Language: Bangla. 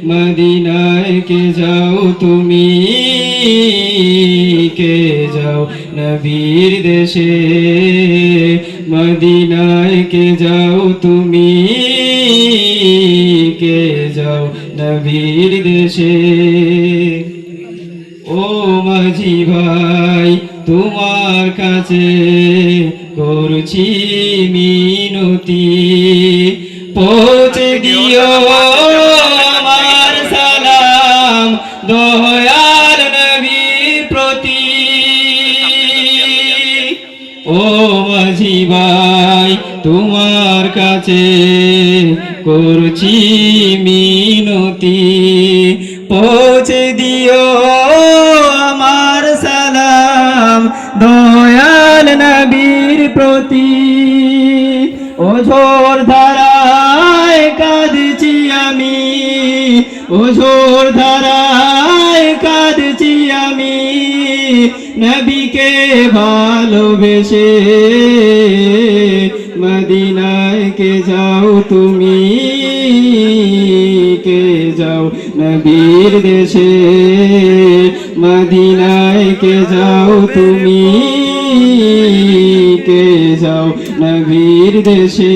মদিনায় কে যাও তুমি, কে যাও নবীর দেশে, মদিনায় কে যাও তুমি, কে যাও নবীর দেশে। ও মাঝি ভাই তোমার কাছে করছি মিনতি, পৌঁছে দিও আমার সালাম দয়াল নবীর প্রতি। ও মাঝি ভাই তোমার কাছে করছি মিনতি, পৌঁছে দিও আমার সালাম দয়াল নবীর প্রতি। ওঝোর ধারায় কাঁদছি আমি, ওঝোর ধারায় কাঁদছি আমি, নবীকে ভালোবেসে, মদিনায় কে যাও তুমি, কে যাও নবীর দেশে, মদিনায় কে যাও তুমি, কে যাও নবীর দেশে।